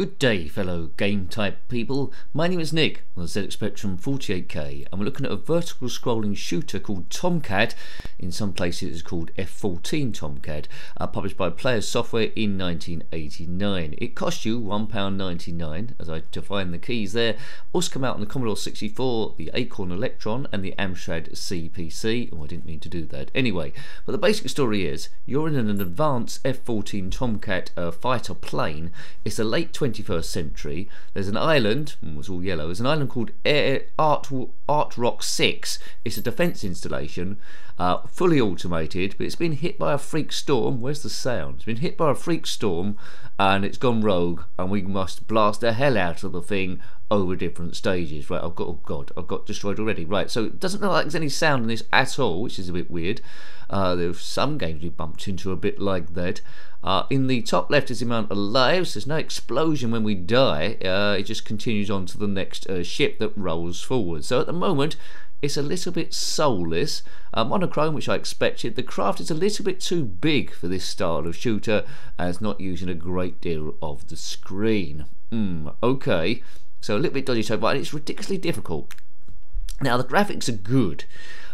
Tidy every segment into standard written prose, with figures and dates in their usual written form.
Good day, fellow game type people. My name is Nick on the zxspectrum 48K, and we're looking at a vertical scrolling shooter called Tomcat. In some places it's called F14 Tomcat, published by Players Software in 1989. It cost you £1.99, as I define the keys there. Also come out on the Commodore 64, the Acorn Electron and the Amstrad CPC. Oh, I didn't mean to do that. Anyway, but the basic story is you're in an advanced F14 Tomcat fighter plane. It's the late 21st century. There's an island, it's all yellow, there's an island called Art Rock 6. It's a defence installation, fully automated, but it's been hit by a freak storm. Where's the sound? It's been hit by a freak storm and it's gone rogue, and we must blast the hell out of the thing over different stages. Right, oh god, I've got destroyed already. Right, so it doesn't look like there's any sound in this at all, which is a bit weird. There's some games we bumped into a bit like that. In the top left is the amount of lives. There's no explosion when we die. It just continues on to the next ship that rolls forward. So at the moment it's a little bit soulless. Monochrome, which I expected. The craft is a little bit too big for this style of shooter, and it's not using a great deal of the screen. Okay, so a little bit dodgy so far, and it's ridiculously difficult. Now the graphics are good,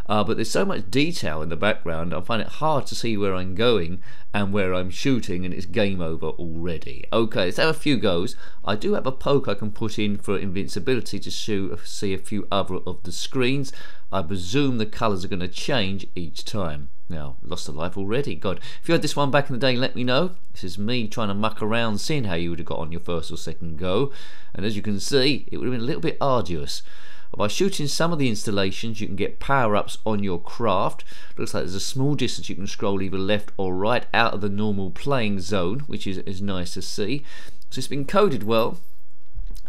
but there's so much detail in the background I find it hard to see where I'm going and where I'm shooting, and it's game over already. Okay, let's have a few goes. I do have a poke I can put in for invincibility to see a few other of the screens. I presume the colours are going to change each time. Now, lost a life already. God, if you had this one back in the day, let me know. This is me trying to muck around, seeing how you would have got on your first or second go. And as you can see, it would have been a little bit arduous. By shooting some of the installations, you can get power-ups on your craft. Looks like there's a small distance you can scroll either left or right out of the normal playing zone, which is nice to see. So it's been coded well.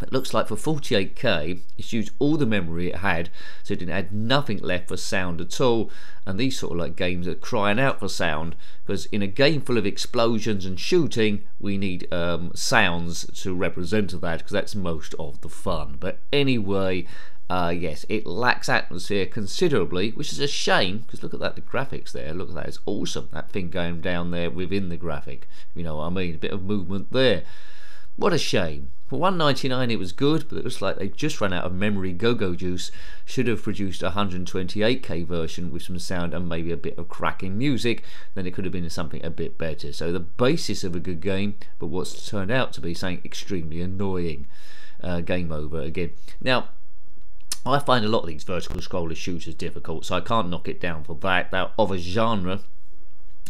It looks like for 48K, it's used all the memory it had, so it didn't add nothing left for sound at all. And these sort of like games are crying out for sound, because in a game full of explosions and shooting, we need sounds to represent that, because that's most of the fun. But anyway, yes, it lacks atmosphere considerably, which is a shame, because look at that, the graphics there, look at that, it's awesome, that thing going down there within the graphic, you know what I mean, a bit of movement there. What a shame. For $1.99 it was good, but it looks like they've just run out of memory go-go juice. Should have produced a 128K version with some sound and maybe a bit of cracking music, then it could have been something a bit better. So the basis of a good game, but what's turned out to be something extremely annoying. Game over again. Now, I find a lot of these vertical scroller shooters difficult, so I can't knock it down for that. They're of a genre,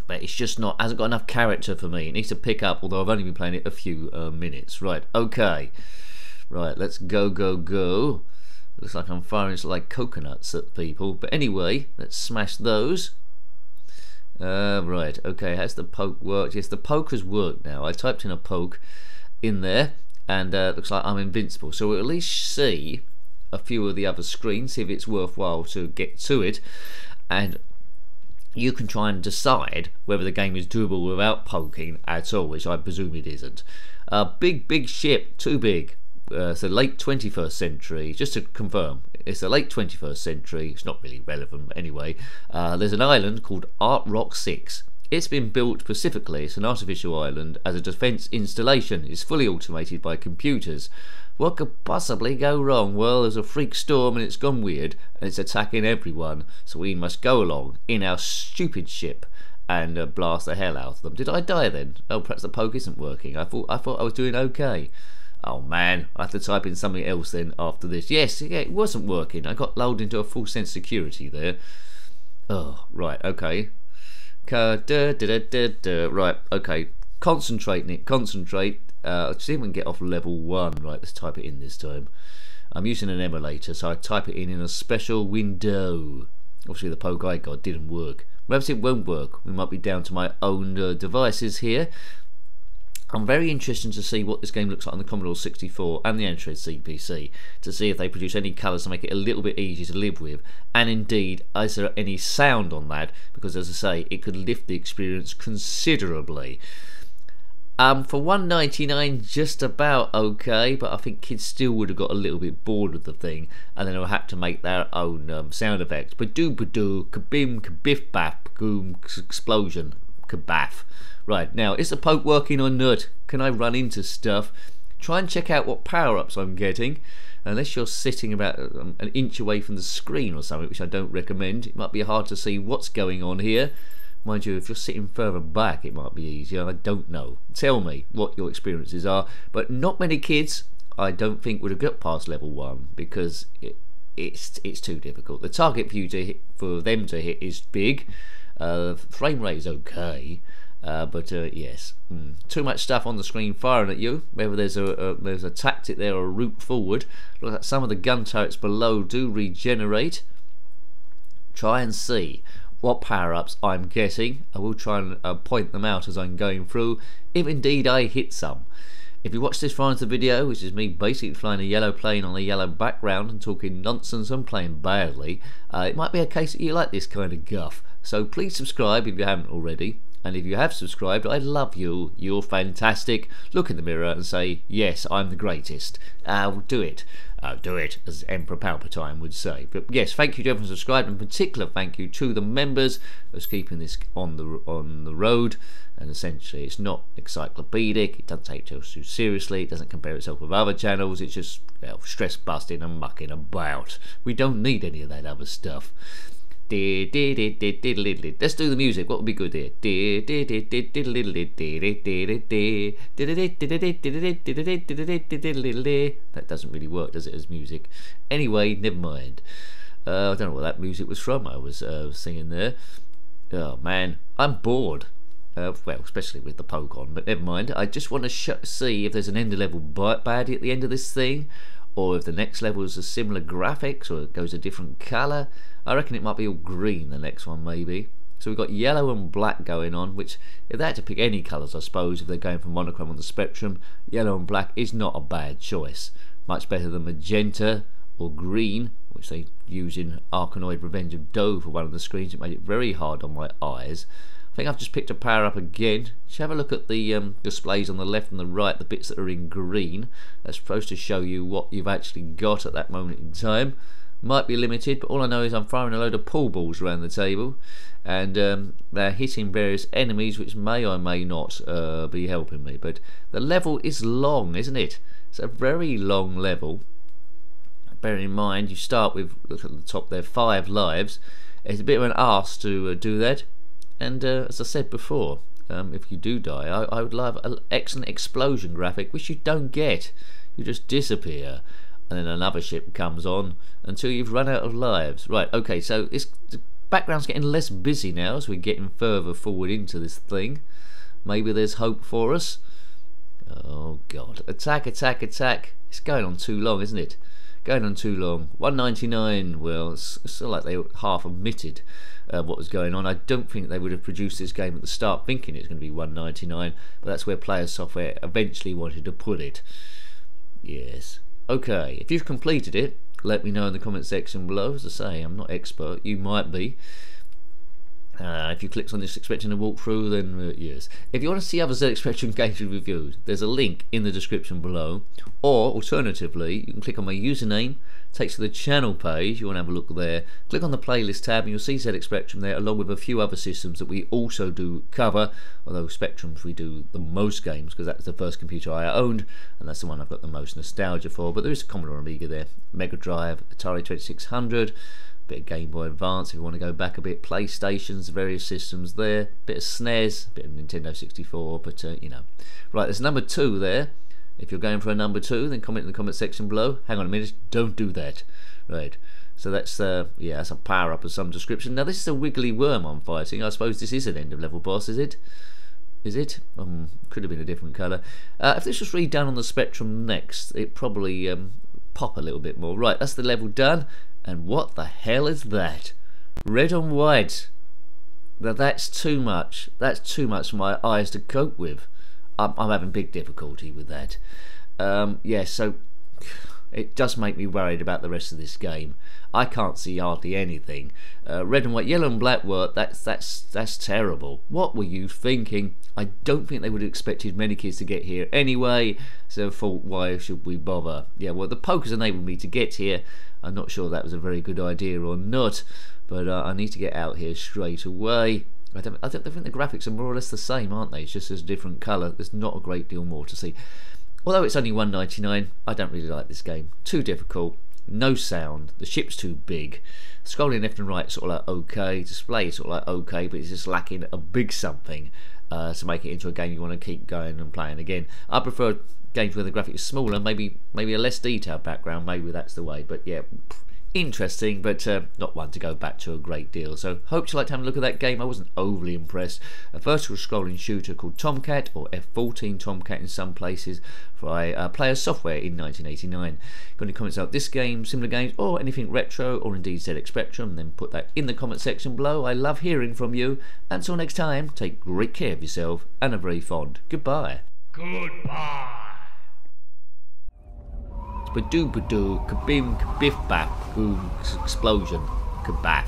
but it's just not, hasn't got enough character for me. It needs to pick up, although I've only been playing it a few minutes. Right, okay. Right, let's go. Looks like I'm firing like coconuts at people. But anyway, let's smash those. Right, okay, has the poke worked? Yes, the poke has worked now. I typed in a poke in there, and looks like I'm invincible. So we'll at least see a few of the other screens, see if it's worthwhile to get to it, and you can try and decide whether the game is doable without poking at all, which I presume it isn't. Big ship, too big. So late 21st century, just to confirm, it's the late 21st century, it's not really relevant, but anyway, there's an island called Art Rock 6. It's been built specifically, it's an artificial island, as a defence installation. It's fully automated by computers. What could possibly go wrong? Well, there's a freak storm and it's gone weird and it's attacking everyone, so we must go along in our stupid ship and blast the hell out of them. Did I die then? Oh, perhaps the poke isn't working. I thought I was doing okay. Oh man, I have to type in something else then after this. Yes, yeah, it wasn't working. I got lulled into a full sense of security there. Oh, right, okay. Right, okay. Concentrate, Nick, concentrate. Let's see if we can get off level 1. Right, let's type it in this time. I'm using an emulator, so I type it in a special window. Obviously the poke I got didn't work. Perhaps it won't work. We might be down to my own devices here. I'm very interested to see what this game looks like on the Commodore 64 and the Amstrad CPC, to see if they produce any colours to make it a little bit easier to live with, and indeed is there any sound on that, because as I say, it could lift the experience considerably. For $1.99, just about okay, but I think kids still would have got a little bit bored with the thing, and then they'll have to make their own sound effects. Badoo, kabim, kabiff, bap, boom, explosion, kabaff. Right, now, is the poke working or not? Can I run into stuff? try and check out what power-ups I'm getting. Unless you're sitting about an inch away from the screen or something, which I don't recommend, it might be hard to see what's going on here. Mind you, if you're sitting further back, it might be easier. I don't know. Tell me what your experiences are. But not many kids, I don't think, would have got past level 1 because it's too difficult. The target for you to hit, for them to hit, is big. Frame rate is okay. But yes, too much stuff on the screen firing at you. Whether there's a tactic there or a route forward. Look like some of the gun turrets below do regenerate. Try and see what power-ups I'm getting. I will try and point them out as I'm going through, if indeed I hit some. If you watch this far into the video, which is me basically flying a yellow plane on a yellow background and talking nonsense and playing badly, it might be a case that you like this kind of guff. So please subscribe if you haven't already. And if you have subscribed, I love you. You're fantastic. Look in the mirror and say, yes, I'm the greatest. Do it. Do it, as Emperor Palpatine would say. But yes, thank you to everyone subscribed. In particular, thank you to the members who's keeping this on the road. And essentially, it's not encyclopedic. It doesn't take itself too seriously. It doesn't compare itself with other channels. It's just, well, stress busting and mucking about. We don't need any of that other stuff. Let's do the music. What would be good here? That doesn't really work, does it, as music? Anyway, never mind. I don't know what that music was from. I was singing there. Oh man, I'm bored. Well, especially with the poke on, but never mind. I just want to see if there's an end of level baddie at the end of this thing, or if the next level is a similar graphics, or it goes a different colour. I reckon it might be all green, the next one maybe. So we've got yellow and black going on, which if they had to pick any colours, I suppose, if they're going for monochrome on the spectrum, yellow and black is not a bad choice. Much better than magenta or green, which they use in Arkanoid Revenge of Doe for one of the screens. It made it very hard on my eyes. I think I've just picked a power up again. Just have a look at the displays on the left and the right, the bits that are in green. That's supposed to show you what you've actually got at that moment in time. Might be limited, but all I know is I'm firing a load of pool balls around the table, and they're hitting various enemies, which may or may not be helping me. But the level is long, isn't it? It's a very long level. Bearing in mind, you start with, look at the top there, 5 lives. It's a bit of an arse to do that. And as I said before, if you do die, I would love an excellent explosion graphic, which you don't get. You just disappear. And then another ship comes on until you've run out of lives. Right, okay, so the background's getting less busy now as we're getting further forward into this thing. Maybe there's hope for us. Oh god, attack, attack, attack. It's going on too long, isn't it? Going on too long. 199, well, it's sort of like they half admitted what was going on. I don't think they would have produced this game at the start thinking it's going to be 199, but that's where Player Software eventually wanted to put it. Yes. Okay, if you've completed it, let me know in the comment section below. As I say, I'm not expert, you might be. If you clicked on this expecting a walkthrough, then yes. If you want to see other zxspectrum games reviewed, there's a link in the description below, or alternatively, you can click on my username, takes you to the channel page. You want to have a look there, click on the playlist tab and you'll see zxspectrum there, along with a few other systems that we also do cover, although Spectrums we do the most games because that's the first computer I owned and that's the one I've got the most nostalgia for. But there is a Commodore Amiga there, Mega Drive, Atari 2600, bit of Game Boy Advance if you want to go back a bit, PlayStations, various systems there, bit of SNES, bit of Nintendo 64, but you know. Right, there's number 2 there. If you're going for a number 2, then comment in the comment section below. Hang on a minute, don't do that. Right, so that's yeah, that's a power up of some description. Now this is a wiggly worm I'm fighting. I suppose this is an end of level boss, is it? Is it? Could have been a different colour. If this was really done on the Spectrum next, it probably pop a little bit more. Right, that's the level done. And what the hell is that? Red and white. Now that's too much. That's too much for my eyes to cope with. I'm having big difficulty with that. Yeah, so it does make me worried about the rest of this game. I can't see hardly anything. Red and white, yellow and black work. That's terrible. What were you thinking? I don't think they would have expected many kids to get here anyway. So I thought, why should we bother? Yeah, well, the poker's enabled me to get here. I'm not sure that was a very good idea or not, but I need to get out here straight away. I don't think the graphics are more or less the same, aren't they? It's just a different colour. There's not a great deal more to see. Although it's only $1.99, I don't really like this game. Too difficult, no sound, the ship's too big, scrolling left and right sort of like okay, display sort of like okay, but it's just lacking a big something to make it into a game you want to keep going and playing again. I prefer games where the graphics is smaller, maybe a less detailed background, maybe that's the way, but yeah, interesting, but not one to go back to a great deal. So hope you liked having a look at that game. I wasn't overly impressed. A vertical scrolling shooter called Tomcat, or F14 Tomcat in some places, by Player Software in 1989. Got any comments about this game, similar games, or anything retro, or indeed ZxSpectrum, then put that in the comment section below. I love hearing from you. Until next time, take great care of yourself, and a very fond goodbye. Goodbye. Badoo badoo, kabim, kabiff baff, boom, explosion, kabaff.